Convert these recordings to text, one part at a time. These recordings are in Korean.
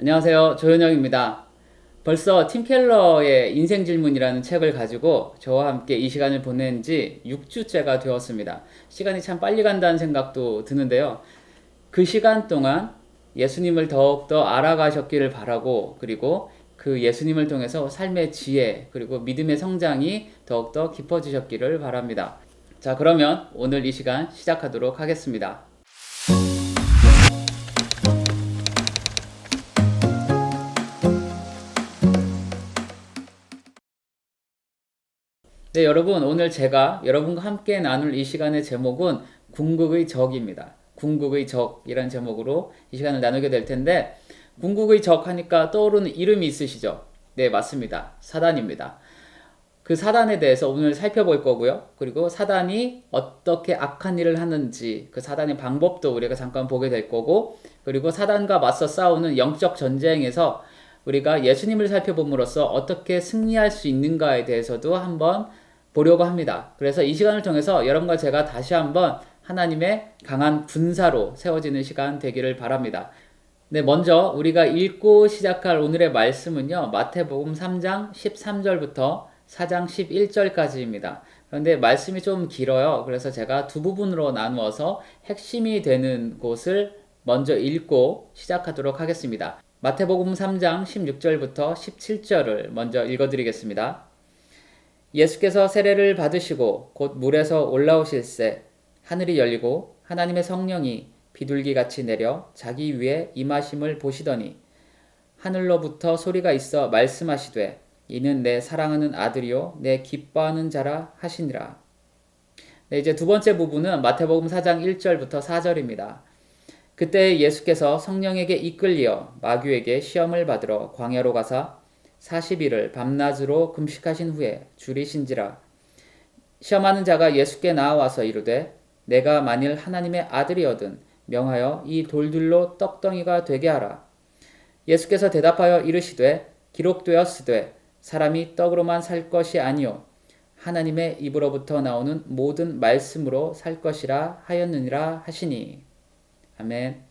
안녕하세요. 조현영입니다. 벌써 팀 켈러의 인생질문이라는 책을 가지고 저와 함께 이 시간을 보낸 지 6주째가 되었습니다. 시간이 참 빨리 간다는 생각도 드는데요. 그 시간 동안 예수님을 더욱더 알아가셨기를 바라고, 그리고 그 예수님을 통해서 삶의 지혜 그리고 믿음의 성장이 더욱더 깊어지셨기를 바랍니다. 자, 그러면 오늘 이 시간 시작하도록 하겠습니다. 네, 여러분, 오늘 제가 여러분과 함께 나눌 이 시간의 제목은 궁극의 적입니다. 궁극의 적이라는 제목으로 이 시간을 나누게 될 텐데, 궁극의 적 하니까 떠오르는 이름이 있으시죠? 네, 맞습니다. 사단입니다. 그 사단에 대해서 오늘 살펴볼 거고요. 그리고 사단이 어떻게 악한 일을 하는지, 그 사단의 방법도 우리가 잠깐 보게 될 거고, 그리고 사단과 맞서 싸우는 영적 전쟁에서 우리가 예수님을 살펴봄으로써 어떻게 승리할 수 있는가에 대해서도 한번 보려고 합니다. 그래서 이 시간을 통해서 여러분과 제가 다시 한번 하나님의 강한 군사로 세워지는 시간 되기를 바랍니다. 네, 먼저 우리가 읽고 시작할 오늘의 말씀은요, 마태복음 3장 13절부터 4장 11절까지입니다. 그런데 말씀이 좀 길어요. 그래서 제가 두 부분으로 나누어서 핵심이 되는 곳을 먼저 읽고 시작하도록 하겠습니다. 마태복음 3장 16절부터 17절을 먼저 읽어드리겠습니다. 예수께서 세례를 받으시고 곧 물에서 올라오실새 하늘이 열리고 하나님의 성령이 비둘기같이 내려 자기 위에 임하심을 보시더니 하늘로부터 소리가 있어 말씀하시되 이는 내 사랑하는 아들이요 내 기뻐하는 자라 하시니라. 네, 이제 두 번째 부분은 마태복음 4장 1절부터 4절입니다. 그때 예수께서 성령에게 이끌리어 마귀에게 시험을 받으러 광야로 가사 40일을 밤낮으로 금식하신 후에 줄이신지라. 시험하는 자가 예수께 나와서 이르되 내가 만일 하나님의 아들이거든 명하여 이 돌들로 떡덩이가 되게 하라. 예수께서 대답하여 이르시되 기록되었으되 사람이 떡으로만 살 것이 아니요 하나님의 입으로부터 나오는 모든 말씀으로 살 것이라 하였느니라 하시니. 아멘.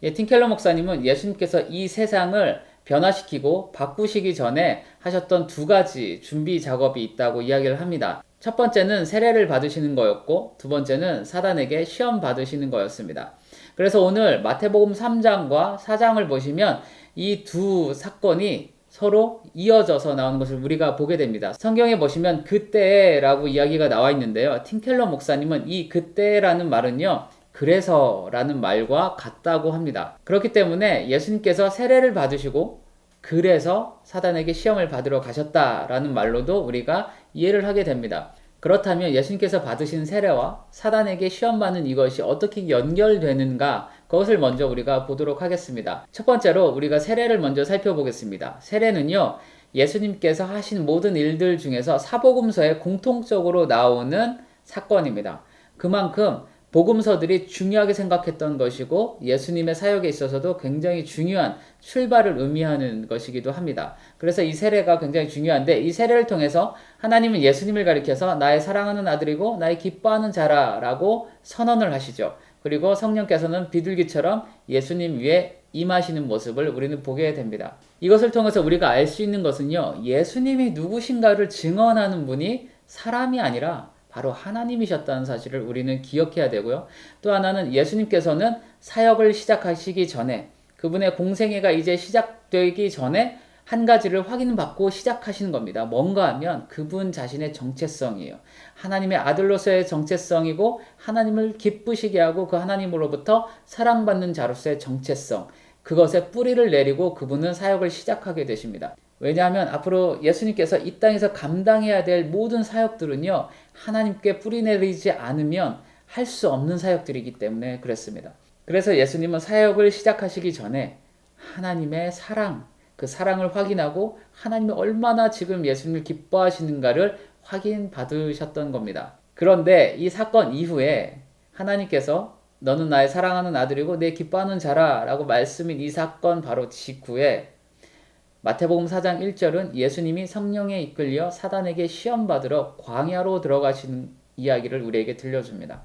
예, 팀켈러 목사님은 예수님께서 이 세상을 변화시키고 바꾸시기 전에 하셨던 두 가지 준비 작업이 있다고 이야기를 합니다. 첫 번째는 세례를 받으시는 거였고, 두 번째는 사단에게 시험 받으시는 거였습니다. 그래서 오늘 마태복음 3장과 4장을 보시면 이 두 사건이 서로 이어져서 나오는 것을 우리가 보게 됩니다. 성경에 보시면 그때라고 이야기가 나와 있는데요. 팀켈러 목사님은 이 그때라는 말은요, 그래서라는 말과 같다고 합니다. 그렇기 때문에 예수님께서 세례를 받으시고 그래서 사단에게 시험을 받으러 가셨다라는 말로도 우리가 이해를 하게 됩니다. 그렇다면 예수님께서 받으신 세례와 사단에게 시험받는 이것이 어떻게 연결되는가, 그것을 먼저 우리가 보도록 하겠습니다. 첫 번째로 우리가 세례를 먼저 살펴보겠습니다. 세례는요, 예수님께서 하신 모든 일들 중에서 사복음서에 공통적으로 나오는 사건입니다. 그만큼 복음서들이 중요하게 생각했던 것이고 예수님의 사역에 있어서도 굉장히 중요한 출발을 의미하는 것이기도 합니다. 그래서 이 세례가 굉장히 중요한데, 이 세례를 통해서 하나님은 예수님을 가리켜서 나의 사랑하는 아들이고 나의 기뻐하는 자라 라고 선언을 하시죠. 그리고 성령께서는 비둘기처럼 예수님 위에 임하시는 모습을 우리는 보게 됩니다. 이것을 통해서 우리가 알 수 있는 것은요, 예수님이 누구신가를 증언하는 분이 사람이 아니라 바로 하나님이셨다는 사실을 우리는 기억해야 되고요. 또 하나는 예수님께서는 사역을 시작하시기 전에, 그분의 공생애가 이제 시작되기 전에 한 가지를 확인받고 시작하시는 겁니다. 뭔가 하면 그분 자신의 정체성이에요. 하나님의 아들로서의 정체성이고 하나님을 기쁘시게 하고 그 하나님으로부터 사랑받는 자로서의 정체성, 그것에 뿌리를 내리고 그분은 사역을 시작하게 되십니다. 왜냐하면 앞으로 예수님께서 이 땅에서 감당해야 될 모든 사역들은요, 하나님께 뿌리내리지 않으면 할 수 없는 사역들이기 때문에 그랬습니다. 그래서 예수님은 사역을 시작하시기 전에 하나님의 사랑, 그 사랑을 확인하고 하나님이 얼마나 지금 예수님을 기뻐하시는가를 확인받으셨던 겁니다. 그런데 이 사건 이후에 하나님께서 너는 나의 사랑하는 아들이고 내 기뻐하는 자라 라고 말씀인 이 사건 바로 직후에 마태복음 4장 1절은 예수님이 성령에 이끌려 사단에게 시험 받으러 광야로 들어가시는 이야기를 우리에게 들려줍니다.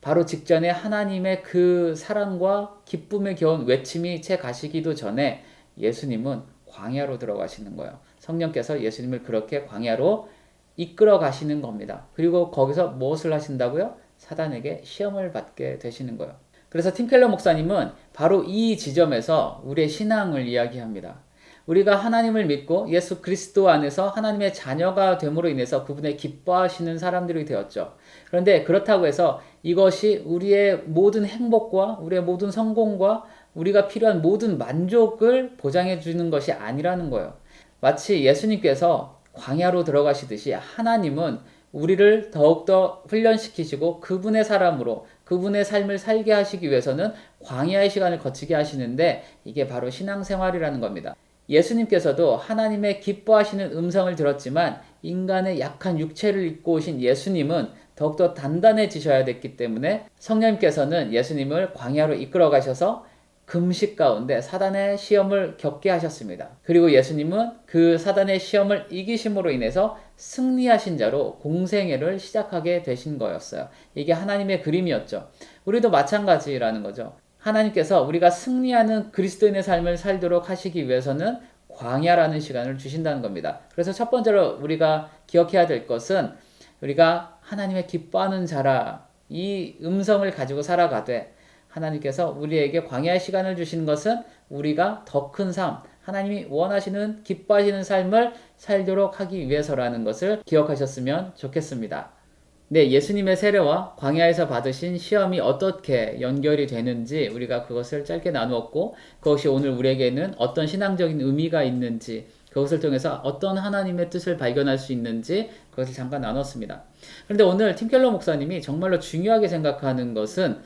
바로 직전에 하나님의 그 사랑과 기쁨에 겨운 외침이 채 가시기도 전에 예수님은 광야로 들어가시는 거예요. 성령께서 예수님을 그렇게 광야로 이끌어 가시는 겁니다. 그리고 거기서 무엇을 하신다고요? 사단에게 시험을 받게 되시는 거예요. 그래서 팀 켈러 목사님은 바로 이 지점에서 우리의 신앙을 이야기합니다. 우리가 하나님을 믿고 예수 그리스도 안에서 하나님의 자녀가 됨으로 인해서 그분의 기뻐하시는 사람들이 되었죠. 그런데 그렇다고 해서 이것이 우리의 모든 행복과 우리의 모든 성공과 우리가 필요한 모든 만족을 보장해 주는 것이 아니라는 거예요. 마치 예수님께서 광야로 들어가시듯이 하나님은 우리를 더욱더 훈련시키시고 그분의 사람으로 그분의 삶을 살게 하시기 위해서는 광야의 시간을 거치게 하시는데 이게 바로 신앙생활이라는 겁니다. 예수님께서도 하나님의 기뻐하시는 음성을 들었지만 인간의 약한 육체를 입고 오신 예수님은 더욱더 단단해지셔야 됐기 때문에 성령님께서는 예수님을 광야로 이끌어 가셔서 금식 가운데 사단의 시험을 겪게 하셨습니다. 그리고 예수님은 그 사단의 시험을 이기심으로 인해서 승리하신 자로 공생애를 시작하게 되신 거였어요. 이게 하나님의 그림이었죠. 우리도 마찬가지라는 거죠. 하나님께서 우리가 승리하는 그리스도인의 삶을 살도록 하시기 위해서는 광야라는 시간을 주신다는 겁니다. 그래서 첫 번째로 우리가 기억해야 될 것은 우리가 하나님의 기뻐하는 자라 이 음성을 가지고 살아가되 하나님께서 우리에게 광야의 시간을 주신 것은 우리가 더 큰 삶, 하나님이 원하시는 기뻐하시는 삶을 살도록 하기 위해서라는 것을 기억하셨으면 좋겠습니다. 네, 예수님의 세례와 광야에서 받으신 시험이 어떻게 연결이 되는지 우리가 그것을 짧게 나누었고 그것이 오늘 우리에게는 어떤 신앙적인 의미가 있는지 그것을 통해서 어떤 하나님의 뜻을 발견할 수 있는지 그것을 잠깐 나눴습니다. 그런데 오늘 팀 켈러 목사님이 정말로 중요하게 생각하는 것은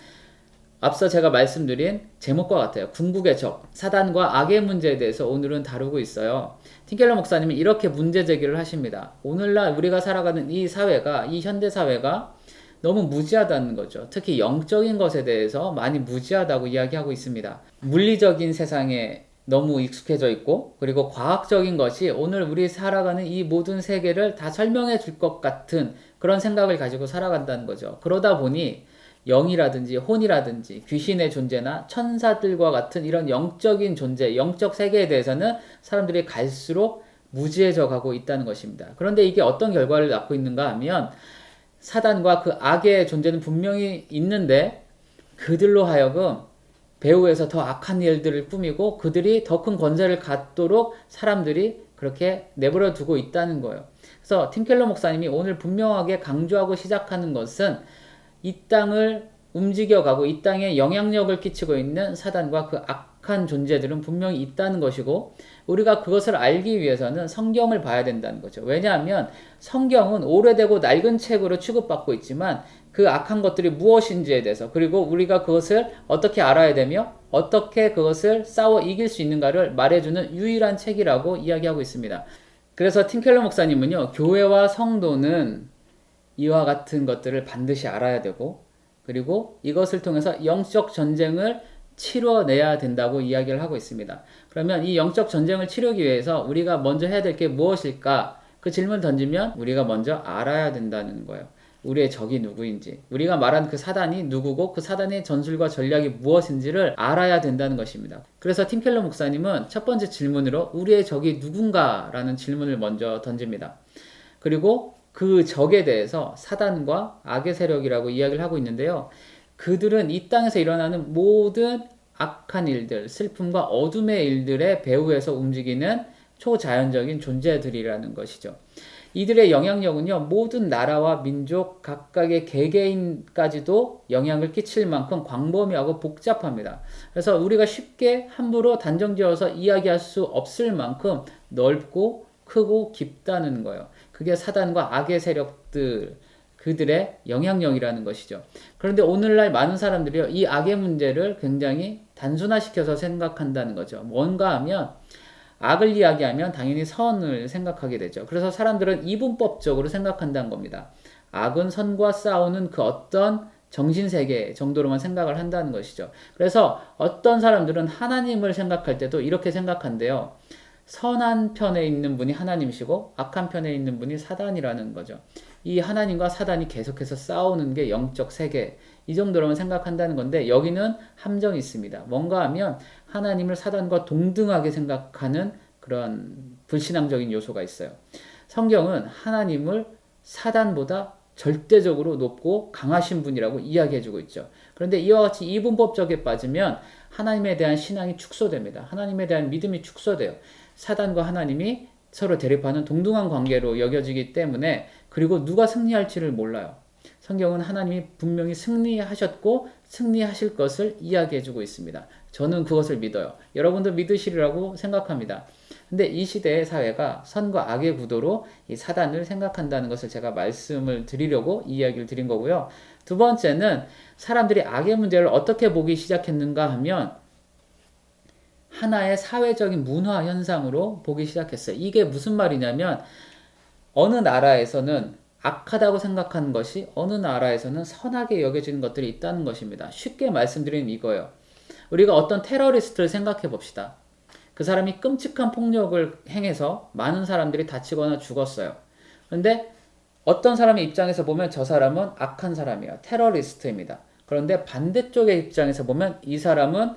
앞서 제가 말씀드린 제목과 같아요. 궁극의 적, 사단과 악의 문제에 대해서 오늘은 다루고 있어요. 팀 켈러 목사님이 이렇게 문제 제기를 하십니다. 오늘날 우리가 살아가는 이 사회가, 이 현대 사회가 너무 무지하다는 거죠. 특히 영적인 것에 대해서 많이 무지하다고 이야기하고 있습니다. 물리적인 세상에 너무 익숙해져 있고 그리고 과학적인 것이 오늘 우리 살아가는 이 모든 세계를 다 설명해 줄 것 같은 그런 생각을 가지고 살아간다는 거죠. 그러다 보니 영이라든지 혼이라든지 귀신의 존재나 천사들과 같은 이런 영적인 존재, 영적 세계에 대해서는 사람들이 갈수록 무지해져 가고 있다는 것입니다. 그런데 이게 어떤 결과를 낳고 있는가 하면 사단과 그 악의 존재는 분명히 있는데 그들로 하여금 배후에서 더 악한 일들을 꾸미고 그들이 더 큰 권세를 갖도록 사람들이 그렇게 내버려 두고 있다는 거예요. 그래서 팀 켈러 목사님이 오늘 분명하게 강조하고 시작하는 것은 이 땅을 움직여가고 이 땅에 영향력을 끼치고 있는 사단과 그 악한 존재들은 분명히 있다는 것이고 우리가 그것을 알기 위해서는 성경을 봐야 된다는 거죠. 왜냐하면 성경은 오래되고 낡은 책으로 취급받고 있지만 그 악한 것들이 무엇인지에 대해서 그리고 우리가 그것을 어떻게 알아야 되며 어떻게 그것을 싸워 이길 수 있는가를 말해주는 유일한 책이라고 이야기하고 있습니다. 그래서 팀 켈러 목사님은요, 교회와 성도는 이와 같은 것들을 반드시 알아야 되고 그리고 이것을 통해서 영적 전쟁을 치러내야 된다고 이야기를 하고 있습니다. 그러면 이 영적 전쟁을 치르기 위해서 우리가 먼저 해야 될 게 무엇일까? 그 질문을 던지면 우리가 먼저 알아야 된다는 거예요. 우리의 적이 누구인지, 우리가 말한 그 사단이 누구고 그 사단의 전술과 전략이 무엇인지를 알아야 된다는 것입니다. 그래서 팀 켈러 목사님은 첫 번째 질문으로 우리의 적이 누군가라는 질문을 먼저 던집니다. 그리고 그 적에 대해서 사단과 악의 세력이라고 이야기를 하고 있는데요. 그들은 이 땅에서 일어나는 모든 악한 일들, 슬픔과 어둠의 일들의 배후에서 움직이는 초자연적인 존재들이라는 것이죠. 이들의 영향력은요, 모든 나라와 민족 각각의 개개인까지도 영향을 끼칠 만큼 광범위하고 복잡합니다. 그래서 우리가 쉽게 함부로 단정지어서 이야기할 수 없을 만큼 넓고 크고 깊다는 거예요. 그게 사단과 악의 세력들, 그들의 영향력이라는 것이죠. 그런데 오늘날 많은 사람들이요, 이 악의 문제를 굉장히 단순화시켜서 생각한다는 거죠. 뭔가 하면 악을 이야기하면 당연히 선을 생각하게 되죠. 그래서 사람들은 이분법적으로 생각한다는 겁니다. 악은 선과 싸우는 그 어떤 정신세계 정도로만 생각을 한다는 것이죠. 그래서 어떤 사람들은 하나님을 생각할 때도 이렇게 생각한대요. 선한 편에 있는 분이 하나님이시고 악한 편에 있는 분이 사단이라는 거죠. 이 하나님과 사단이 계속해서 싸우는 게 영적 세계, 이 정도로만 생각한다는 건데 여기는 함정이 있습니다. 뭔가 하면 하나님을 사단과 동등하게 생각하는 그런 불신앙적인 요소가 있어요. 성경은 하나님을 사단보다 절대적으로 높고 강하신 분이라고 이야기해주고 있죠. 그런데 이와 같이 이분법적에 빠지면 하나님에 대한 신앙이 축소됩니다. 하나님에 대한 믿음이 축소돼요. 사단과 하나님이 서로 대립하는 동등한 관계로 여겨지기 때문에 그리고 누가 승리할지를 몰라요. 성경은 하나님이 분명히 승리하셨고 승리하실 것을 이야기해주고 있습니다. 저는 그것을 믿어요. 여러분도 믿으시리라고 생각합니다. 근데 이 시대의 사회가 선과 악의 구도로 이 사단을 생각한다는 것을 제가 말씀을 드리려고 이야기를 드린 거고요. 두 번째는 사람들이 악의 문제를 어떻게 보기 시작했는가 하면 하나의 사회적인 문화 현상으로 보기 시작했어요. 이게 무슨 말이냐면 어느 나라에서는 악하다고 생각하는 것이 어느 나라에서는 선하게 여겨지는 것들이 있다는 것입니다. 쉽게 말씀드리면 이거예요. 우리가 어떤 테러리스트를 생각해 봅시다. 그 사람이 끔찍한 폭력을 행해서 많은 사람들이 다치거나 죽었어요. 그런데 어떤 사람의 입장에서 보면 저 사람은 악한 사람이에요. 테러리스트입니다. 그런데 반대쪽의 입장에서 보면 이 사람은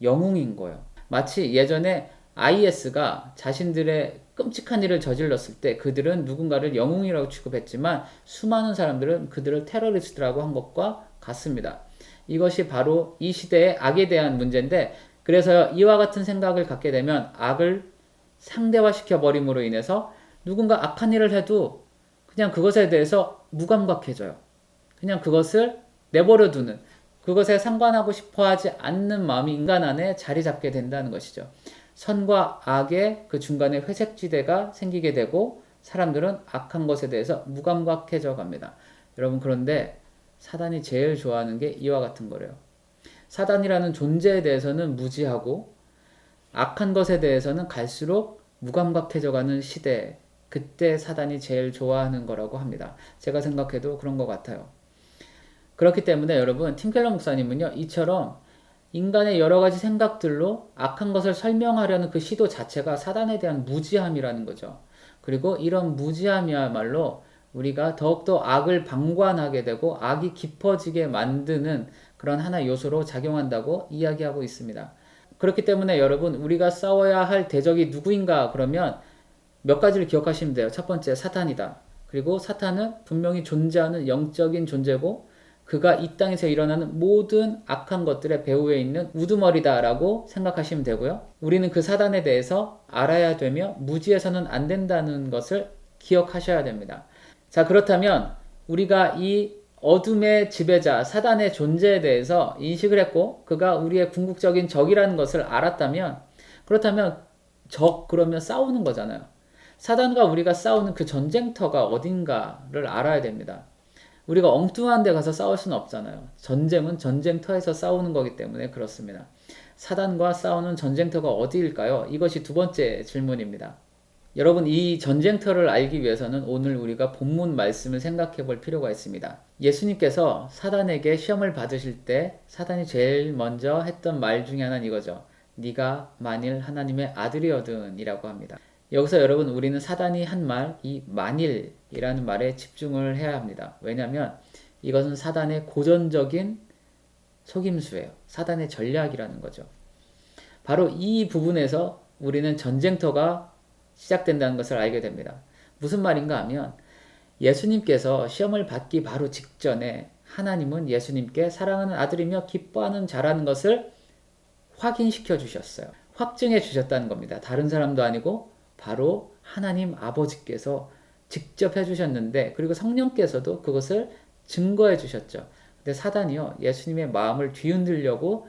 영웅인 거예요. 마치 예전에 IS가 자신들의 끔찍한 일을 저질렀을 때 그들은 누군가를 영웅이라고 취급했지만 수많은 사람들은 그들을 테러리스트라고 한 것과 같습니다. 이것이 바로 이 시대의 악에 대한 문제인데 그래서 이와 같은 생각을 갖게 되면 악을 상대화시켜 버림으로 인해서 누군가 악한 일을 해도 그냥 그것에 대해서 무감각해져요. 그냥 그것을 내버려 두는 그것에 상관하고 싶어 하지 않는 마음이 인간 안에 자리 잡게 된다는 것이죠. 선과 악의 그 중간에 회색지대가 생기게 되고 사람들은 악한 것에 대해서 무감각해져 갑니다. 여러분 그런데 사단이 제일 좋아하는 게 이와 같은 거래요. 사단이라는 존재에 대해서는 무지하고 악한 것에 대해서는 갈수록 무감각해져 가는 시대, 그때 사단이 제일 좋아하는 거라고 합니다. 제가 생각해도 그런 것 같아요. 그렇기 때문에 여러분 팀켈러 목사님은요 이처럼 인간의 여러 가지 생각들로 악한 것을 설명하려는 그 시도 자체가 사단에 대한 무지함이라는 거죠. 그리고 이런 무지함이야말로 우리가 더욱더 악을 방관하게 되고 악이 깊어지게 만드는 그런 하나의 요소로 작용한다고 이야기하고 있습니다. 그렇기 때문에 여러분 우리가 싸워야 할 대적이 누구인가 그러면 몇 가지를 기억하시면 돼요. 첫 번째 사탄이다. 그리고 사탄은 분명히 존재하는 영적인 존재고 그가 이 땅에서 일어나는 모든 악한 것들의 배후에 있는 우두머리다라고 생각하시면 되고요. 우리는 그 사단에 대해서 알아야 되며 무지해서는 안 된다는 것을 기억하셔야 됩니다. 자, 그렇다면 우리가 이 어둠의 지배자 사단의 존재에 대해서 인식을 했고 그가 우리의 궁극적인 적이라는 것을 알았다면 그렇다면 그러면 싸우는 거잖아요. 사단과 우리가 싸우는 그 전쟁터가 어딘가를 알아야 됩니다. 우리가 엉뚱한 데 가서 싸울 수는 없잖아요. 전쟁은 전쟁터에서 싸우는 거기 때문에 그렇습니다. 사단과 싸우는 전쟁터가 어디일까요? 이것이 두 번째 질문입니다. 여러분 이 전쟁터를 알기 위해서는 오늘 우리가 본문 말씀을 생각해 볼 필요가 있습니다. 예수님께서 사단에게 시험을 받으실 때 사단이 제일 먼저 했던 말 중에 하나는 이거죠. 네가 만일 하나님의 아들이거든 이라고 합니다. 여기서 여러분 우리는 사단이 한 말, 이 만일이라는 말에 집중을 해야 합니다. 왜냐하면 이것은 사단의 고전적인 속임수예요. 사단의 전략이라는 거죠. 바로 이 부분에서 우리는 전쟁터가 시작된다는 것을 알게 됩니다. 무슨 말인가 하면 예수님께서 시험을 받기 바로 직전에 하나님은 예수님께 사랑하는 아들이며 기뻐하는 자라는 것을 확인시켜 주셨어요. 확증해 주셨다는 겁니다. 다른 사람도 아니고 바로 하나님 아버지께서 직접 해주셨는데 그리고 성령께서도 그것을 증거해 주셨죠. 근데 사단이요 예수님의 마음을 뒤흔들려고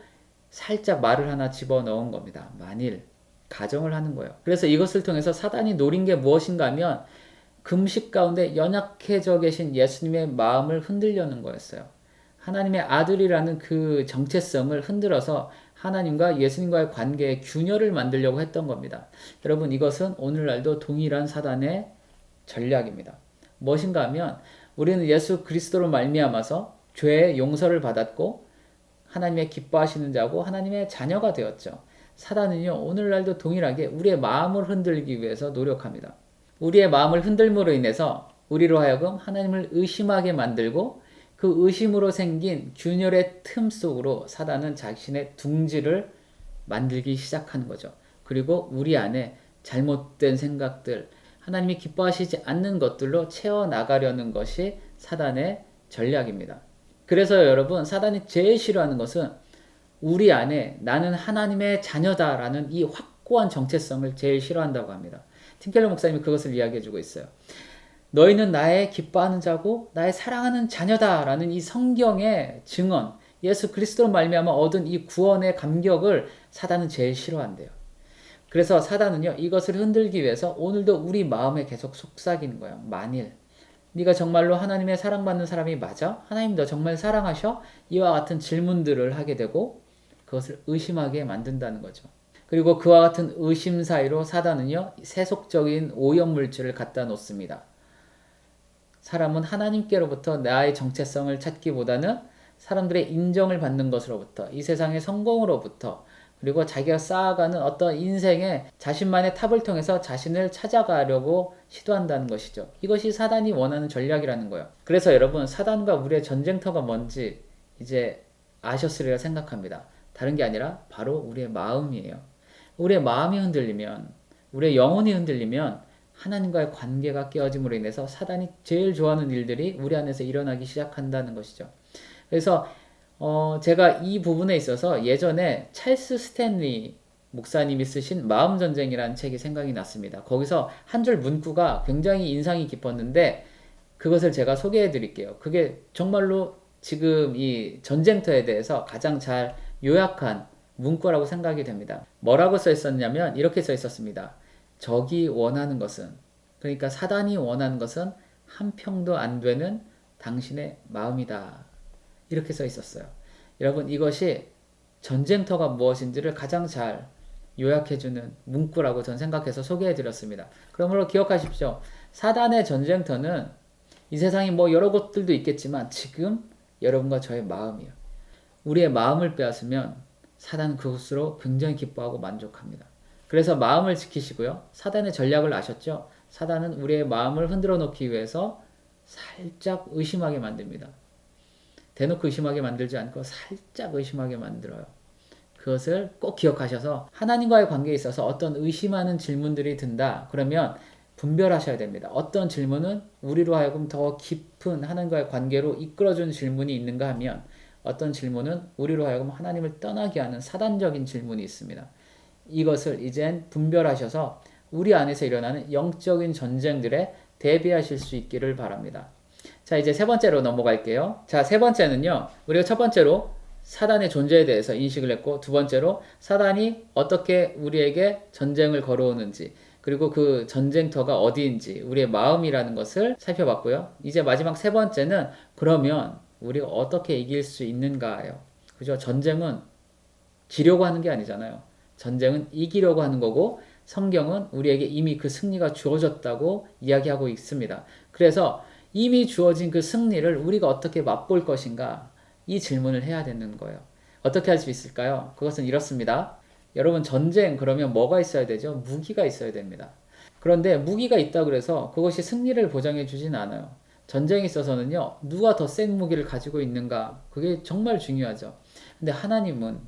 살짝 말을 하나 집어넣은 겁니다. 만일 가정을 하는 거예요. 그래서 이것을 통해서 사단이 노린 게 무엇인가 하면 금식 가운데 연약해져 계신 예수님의 마음을 흔들려는 거였어요. 하나님의 아들이라는 그 정체성을 흔들어서 하나님과 예수님과의 관계에 균열을 만들려고 했던 겁니다. 여러분 이것은 오늘날도 동일한 사단의 전략입니다. 무엇인가 하면 우리는 예수 그리스도로 말미암아서 죄의 용서를 받았고 하나님의 기뻐하시는 자고 하나님의 자녀가 되었죠. 사단은요 오늘날도 동일하게 우리의 마음을 흔들기 위해서 노력합니다. 우리의 마음을 흔들므로 인해서 우리로 하여금 하나님을 의심하게 만들고 그 의심으로 생긴 균열의 틈 속으로 사단은 자신의 둥지를 만들기 시작하는 거죠. 그리고 우리 안에 잘못된 생각들, 하나님이 기뻐하시지 않는 것들로 채워나가려는 것이 사단의 전략입니다. 그래서 여러분, 사단이 제일 싫어하는 것은 우리 안에 나는 하나님의 자녀다라는 이 확고한 정체성을 제일 싫어한다고 합니다. 팀켈러 목사님이 그것을 이야기해주고 있어요. 너희는 나의 기뻐하는 자고 나의 사랑하는 자녀다라는 이 성경의 증언, 예수 그리스도로 말미암아 얻은 이 구원의 감격을 사단은 제일 싫어한대요. 그래서 사단은요, 이것을 흔들기 위해서 오늘도 우리 마음에 계속 속삭이는 거예요. 만일 네가 정말로 하나님의 사랑받는 사람이 맞아? 하나님 너 정말 사랑하셔? 이와 같은 질문들을 하게 되고 그것을 의심하게 만든다는 거죠. 그리고 그와 같은 의심 사이로 사단은요, 세속적인 오염물질을 갖다 놓습니다. 사람은 하나님께로부터 나의 정체성을 찾기보다는 사람들의 인정을 받는 것으로부터, 이 세상의 성공으로부터, 그리고 자기가 쌓아가는 어떤 인생의 자신만의 탑을 통해서 자신을 찾아가려고 시도한다는 것이죠. 이것이 사단이 원하는 전략이라는 거예요. 그래서 여러분, 사단과 우리의 전쟁터가 뭔지 이제 아셨으리라 생각합니다. 다른 게 아니라 바로 우리의 마음이에요. 우리의 마음이 흔들리면, 우리의 영혼이 흔들리면 하나님과의 관계가 깨어짐으로 인해서 사단이 제일 좋아하는 일들이 우리 안에서 일어나기 시작한다는 것이죠. 그래서 제가 이 부분에 있어서 예전에 찰스 스탠리 목사님이 쓰신 마음전쟁이라는 책이 생각이 났습니다. 거기서 한 줄 문구가 굉장히 인상이 깊었는데 그것을 제가 소개해 드릴게요. 그게 정말로 지금 이 전쟁터에 대해서 가장 잘 요약한 문구라고 생각이 됩니다. 뭐라고 써 있었냐면 이렇게 써 있었습니다. 적이 원하는 것은, 그러니까 사단이 원하는 것은 한 평도 안 되는 당신의 마음이다. 이렇게 써 있었어요. 여러분, 이것이 전쟁터가 무엇인지를 가장 잘 요약해주는 문구라고 전 생각해서 소개해드렸습니다. 그러므로 기억하십시오. 사단의 전쟁터는 이 세상에 뭐 여러 곳들도 있겠지만 지금 여러분과 저의 마음이에요. 우리의 마음을 빼앗으면 사단은 그것으로 굉장히 기뻐하고 만족합니다. 그래서 마음을 지키시고요. 사단의 전략을 아셨죠? 사단은 우리의 마음을 흔들어 놓기 위해서 살짝 의심하게 만듭니다. 대놓고 의심하게 만들지 않고 살짝 의심하게 만들어요. 그것을 꼭 기억하셔서 하나님과의 관계에 있어서 어떤 의심하는 질문들이 든다. 그러면 분별하셔야 됩니다. 어떤 질문은 우리로 하여금 더 깊은 하나님과의 관계로 이끌어준 질문이 있는가 하면 어떤 질문은 우리로 하여금 하나님을 떠나게 하는 사단적인 질문이 있습니다. 이것을 이젠 분별하셔서 우리 안에서 일어나는 영적인 전쟁들에 대비하실 수 있기를 바랍니다. 자, 이제 세 번째로 넘어갈게요. 자, 세 번째는요. 우리가 첫 번째로 사단의 존재에 대해서 인식을 했고, 두 번째로 사단이 어떻게 우리에게 전쟁을 걸어오는지, 그리고 그 전쟁터가 어디인지, 우리의 마음이라는 것을 살펴봤고요. 이제 마지막 세 번째는 그러면 우리가 어떻게 이길 수 있는가예요. 그죠? 전쟁은 지려고 하는 게 아니잖아요. 전쟁은 이기려고 하는 거고, 성경은 우리에게 이미 그 승리가 주어졌다고 이야기하고 있습니다. 그래서 이미 주어진 그 승리를 우리가 어떻게 맛볼 것인가, 이 질문을 해야 되는 거예요. 어떻게 할 수 있을까요? 그것은 이렇습니다. 여러분, 전쟁 그러면 뭐가 있어야 되죠? 무기가 있어야 됩니다. 그런데 무기가 있다 그래서 그것이 승리를 보장해 주진 않아요. 전쟁에 있어서는요, 누가 더 센 무기를 가지고 있는가, 그게 정말 중요하죠. 근데 하나님은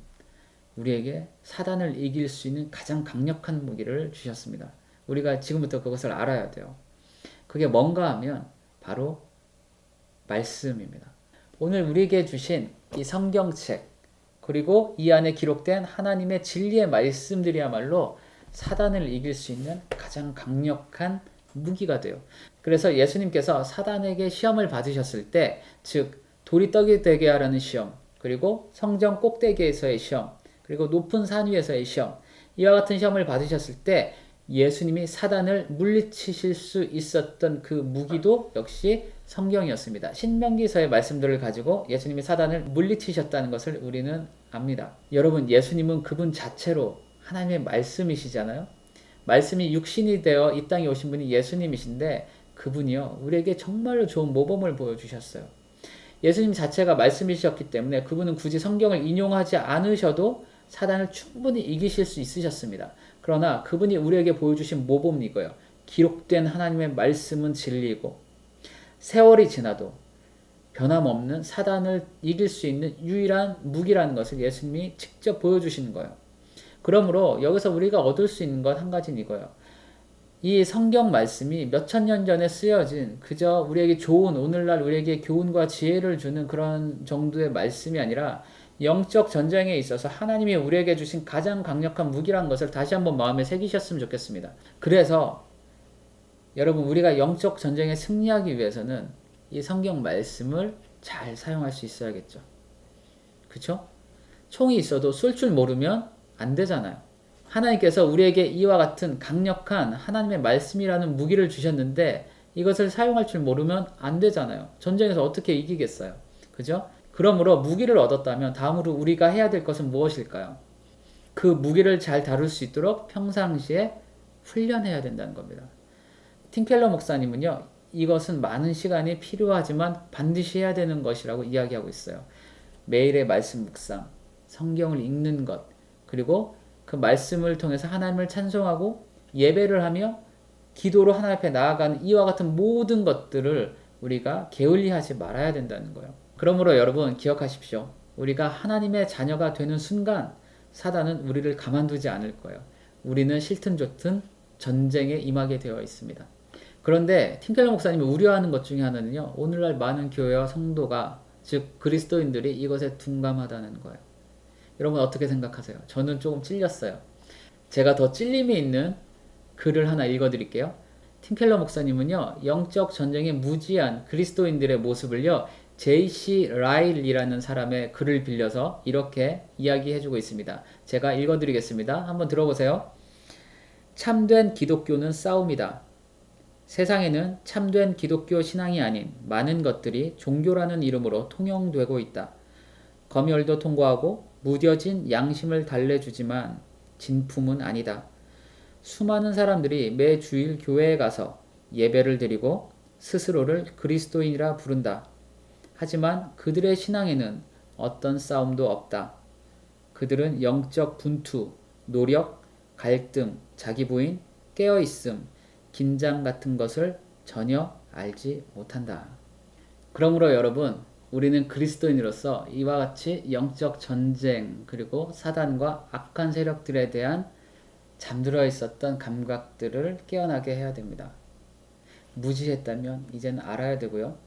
우리에게 사단을 이길 수 있는 가장 강력한 무기를 주셨습니다. 우리가 지금부터 그것을 알아야 돼요. 그게 뭔가 하면 바로 말씀입니다. 오늘 우리에게 주신 이 성경책, 그리고 이 안에 기록된 하나님의 진리의 말씀들이야말로 사단을 이길 수 있는 가장 강력한 무기가 돼요. 그래서 예수님께서 사단에게 시험을 받으셨을 때, 즉 돌이 떡이 되게 하라는 시험, 그리고 성전 꼭대기에서의 시험, 그리고 높은 산 위에서의 시험, 이와 같은 시험을 받으셨을 때 예수님이 사단을 물리치실 수 있었던 그 무기도 역시 성경이었습니다. 신명기서의 말씀들을 가지고 예수님이 사단을 물리치셨다는 것을 우리는 압니다. 여러분, 예수님은 그분 자체로 하나님의 말씀이시잖아요. 말씀이 육신이 되어 이 땅에 오신 분이 예수님이신데 그분이요, 우리에게 정말로 좋은 모범을 보여주셨어요. 예수님 자체가 말씀이셨기 때문에 그분은 굳이 성경을 인용하지 않으셔도 사단을 충분히 이기실 수 있으셨습니다. 그러나 그분이 우리에게 보여주신 모범은 이거예요. 기록된 하나님의 말씀은 진리이고 세월이 지나도 변함없는 사단을 이길 수 있는 유일한 무기라는 것을 예수님이 직접 보여주시는 거예요. 그러므로 여기서 우리가 얻을 수 있는 것 한 가지는 이거예요. 이 성경 말씀이 몇천 년 전에 쓰여진 그저 우리에게 좋은, 오늘날 우리에게 교훈과 지혜를 주는 그런 정도의 말씀이 아니라 영적 전쟁에 있어서 하나님이 우리에게 주신 가장 강력한 무기라는 것을 다시 한번 마음에 새기셨으면 좋겠습니다. 그래서 여러분, 우리가 영적 전쟁에 승리하기 위해서는 이 성경 말씀을 잘 사용할 수 있어야겠죠. 그쵸? 총이 있어도 쏠 줄 모르면 안 되잖아요. 하나님께서 우리에게 이와 같은 강력한 하나님의 말씀이라는 무기를 주셨는데 이것을 사용할 줄 모르면 안 되잖아요. 전쟁에서 어떻게 이기겠어요? 그죠? 그러므로 무기를 얻었다면 다음으로 우리가 해야 될 것은 무엇일까요? 그 무기를 잘 다룰 수 있도록 평상시에 훈련해야 된다는 겁니다. 팀켈러 목사님은요, 이것은 많은 시간이 필요하지만 반드시 해야 되는 것이라고 이야기하고 있어요. 매일의 말씀 묵상, 성경을 읽는 것, 그리고 그 말씀을 통해서 하나님을 찬송하고 예배를 하며 기도로 하나님 앞에 나아가는 이와 같은 모든 것들을 우리가 게을리하지 말아야 된다는 거예요. 그러므로 여러분 기억하십시오. 우리가 하나님의 자녀가 되는 순간 사단은 우리를 가만두지 않을 거예요. 우리는 싫든 좋든 전쟁에 임하게 되어 있습니다. 그런데 팀켈러 목사님이 우려하는 것 중에 하나는요, 오늘날 많은 교회와 성도가, 즉 그리스도인들이 이것에 둔감하다는 거예요. 여러분 어떻게 생각하세요? 저는 조금 찔렸어요. 제가 더 찔림이 있는 글을 하나 읽어드릴게요. 팀켈러 목사님은요, 영적 전쟁에 무지한 그리스도인들의 모습을요, J.C. 라일이라는 사람의 글을 빌려서 이렇게 이야기해주고 있습니다. 제가 읽어드리겠습니다. 한번 들어보세요. 참된 기독교는 싸움이다. 세상에는 참된 기독교 신앙이 아닌 많은 것들이 종교라는 이름으로 통용되고 있다. 검열도 통과하고 무뎌진 양심을 달래주지만 진품은 아니다. 수많은 사람들이 매 주일 교회에 가서 예배를 드리고 스스로를 그리스도인이라 부른다. 하지만 그들의 신앙에는 어떤 싸움도 없다. 그들은 영적 분투, 노력, 갈등, 자기 부인, 깨어있음, 긴장 같은 것을 전혀 알지 못한다. 그러므로 여러분, 우리는 그리스도인으로서 이와 같이 영적 전쟁, 그리고 사단과 악한 세력들에 대한 잠들어 있었던 감각들을 깨어나게 해야 됩니다. 무지했다면 이제는 알아야 되고요.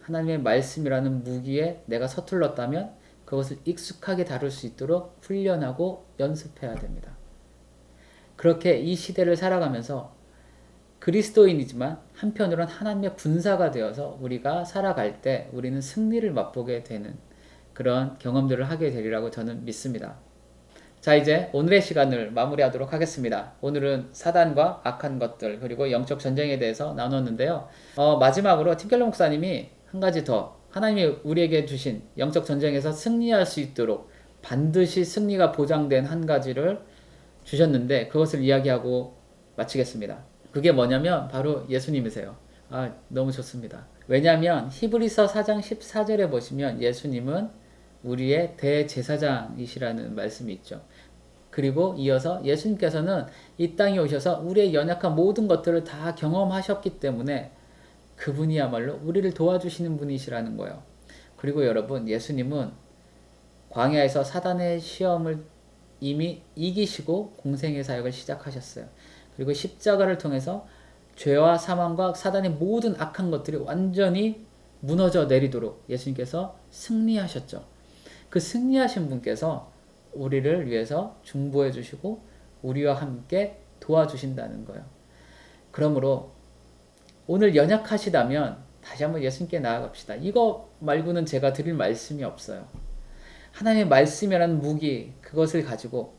하나님의 말씀이라는 무기에 내가 서툴렀다면 그것을 익숙하게 다룰 수 있도록 훈련하고 연습해야 됩니다. 그렇게 이 시대를 살아가면서 그리스도인이지만 한편으로는 하나님의 군사가 되어서 우리가 살아갈 때 우리는 승리를 맛보게 되는 그런 경험들을 하게 되리라고 저는 믿습니다. 자, 이제 오늘의 시간을 마무리하도록 하겠습니다. 오늘은 사단과 악한 것들 그리고 영적 전쟁에 대해서 나눴는데요. 마지막으로 팀켈러 목사님이 한 가지 더, 하나님이 우리에게 주신 영적 전쟁에서 승리할 수 있도록 반드시 승리가 보장된 한 가지를 주셨는데 그것을 이야기하고 마치겠습니다. 그게 뭐냐면 바로 예수님이세요. 너무 좋습니다. 왜냐하면 히브리서 4장 14절에 보시면 예수님은 우리의 대제사장이시라는 말씀이 있죠. 그리고 이어서 예수님께서는 이 땅에 오셔서 우리의 연약한 모든 것들을 다 경험하셨기 때문에 그분이야말로 우리를 도와주시는 분이시라는 거예요. 그리고 여러분, 예수님은 광야에서 사단의 시험을 이미 이기시고 공생의 사역을 시작하셨어요. 그리고 십자가를 통해서 죄와 사망과 사단의 모든 악한 것들이 완전히 무너져 내리도록 예수님께서 승리하셨죠. 그 승리하신 분께서 우리를 위해서 중보해 주시고 우리와 함께 도와주신다는 거예요. 그러므로 오늘 연약하시다면 다시 한번 예수님께 나아갑시다. 이거 말고는 제가 드릴 말씀이 없어요. 하나님의 말씀이라는 무기, 그것을 가지고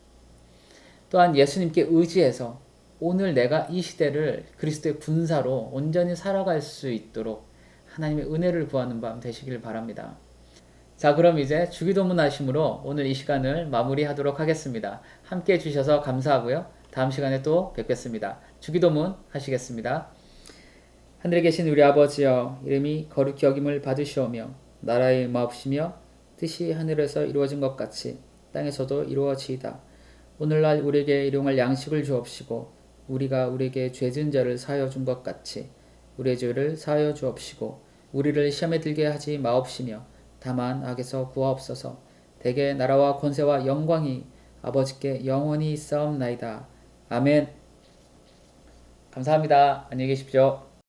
또한 예수님께 의지해서 오늘 내가 이 시대를 그리스도의 군사로 온전히 살아갈 수 있도록 하나님의 은혜를 구하는 밤 되시길 바랍니다. 자, 그럼 이제 주기도문 하심으로 오늘 이 시간을 마무리하도록 하겠습니다. 함께 해주셔서 감사하고요. 다음 시간에 또 뵙겠습니다. 주기도문 하시겠습니다. 하늘에 계신 우리 아버지여, 이름이 거룩히 여김을 받으시오며 나라의 마옵시며 뜻이 하늘에서 이루어진 것 같이 땅에서도 이루어지이다. 오늘날 우리에게 일용할 양식을 주옵시고 우리가 우리에게 죄진 자를 사하여 준 것 같이 우리의 죄를 사하여 주옵시고 우리를 시험에 들게 하지 마옵시며 다만 악에서 구하옵소서. 대개 나라와 권세와 영광이 아버지께 영원히 있사옵나이다. 아멘. 감사합니다. 안녕히 계십시오.